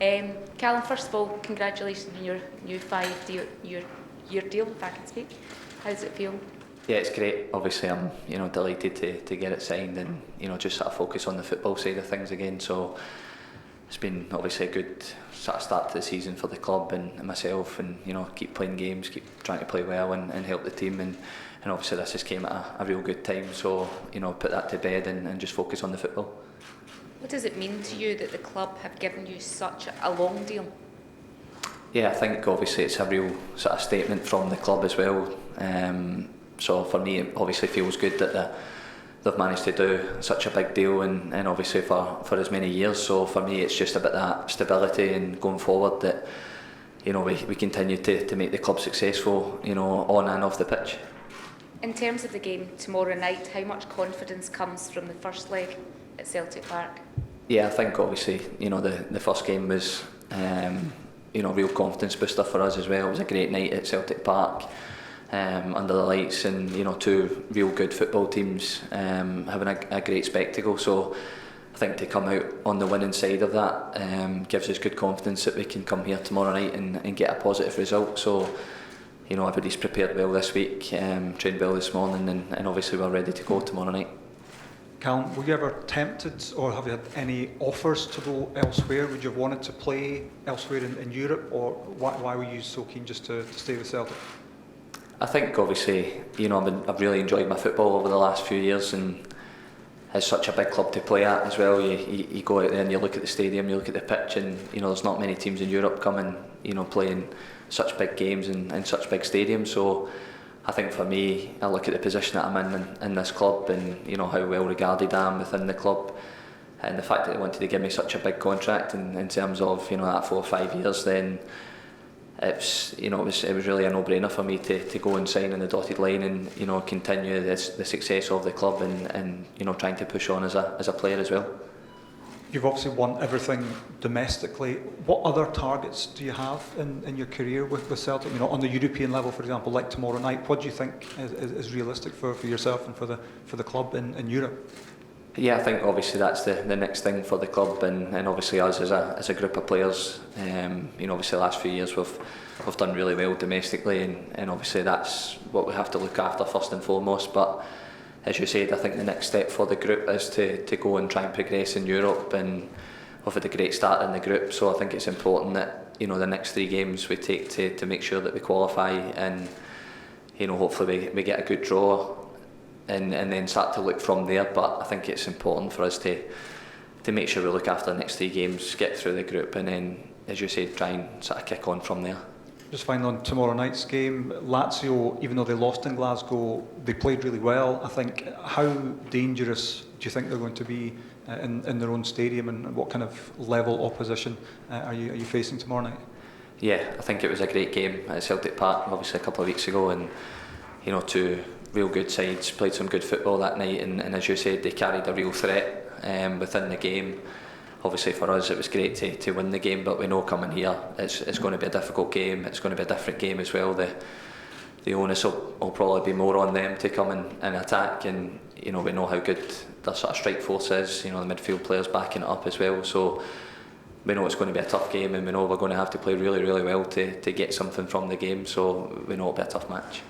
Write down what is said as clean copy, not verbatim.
Callum, first of all, congratulations on your new 5-year deal, if I can speak. How does it feel? Yeah, it's great. Obviously, I'm delighted to get it signed and just sort of focus on the football side of things again. So it's been obviously a good sort of start to the season for the club and myself, and keep playing games, keep trying to play well and help the team, and obviously this just came at a real good time. So put that to bed and just focus on the football. What does it mean to you that the club have given you such a long deal? Yeah, I think obviously it's a real sort of statement from the club as well. So for me, it obviously feels good that they've managed to do such a big deal and obviously for as many years. So for me, it's just about that stability and going forward that we continue to make the club successful, on and off the pitch. In terms of the game tomorrow night, how much confidence comes from the first leg at Celtic Park? Yeah, I think obviously the first game was real confidence booster for us as well. It was a great night at Celtic Park, under the lights, and two real good football teams having a great spectacle. So I think to come out on the winning side of that gives us good confidence that we can come here tomorrow night and get a positive result. So everybody's prepared well this week, trained well this morning, and obviously we're ready to go tomorrow night. Callum, were you ever tempted, or have you had any offers to go elsewhere? Would you have wanted to play elsewhere in Europe, or why were you so keen just to stay with Celtic? I think obviously I've really enjoyed my football over the last few years, and it's such a big club to play at as well. You go out there and you look at the stadium, you look at the pitch, and there's not many teams in Europe coming playing such big games in such big stadiums. So I think for me, I look at the position that I'm in this club, and how well regarded I am within the club, and the fact that they wanted to give me such a big contract in terms of that 4 or 5 years, then it was really a no-brainer for me to go and sign in the dotted line and continue the success of the club and trying to push on as a player as well. You've obviously won everything domestically. What other targets do you have in your career with Celtic? On the European level, for example, like tomorrow night. What do you think is realistic for yourself and for the club in Europe? Yeah, I think obviously that's the next thing for the club, and obviously us as a group of players. Obviously the last few years we've done really well domestically, and obviously that's what we have to look after first and foremost. But as you said, I think the next step for the group is to go and try and progress in Europe, and we've had a great start in the group. So I think it's important that the next 3 games we take to make sure that we qualify, and hopefully we get a good draw. And then start to look from there. But I think it's important for us to make sure we look after the next 3 games, get through the group, and then, as you said, try and sort of kick on from there. Just finally on tomorrow night's game, Lazio, even though they lost in Glasgow, they played really well. I think, how dangerous do you think they're going to be in their own stadium, and what kind of level opposition are you facing tomorrow night? Yeah, I think it was a great game at Celtic Park, obviously a couple of weeks ago, and two real good sides played some good football that night, and as you said, they carried a real threat within the game. Obviously for us it was great to win the game, but we know coming here it's going to be a difficult game. It's going to be a different game as well. The onus will probably be more on them to come and attack, and we know how good their sort of strike force is, the midfield players backing it up as well. So we know it's going to be a tough game, and we know we're going to have to play really, really well to get something from the game. So we know it'll be a tough match.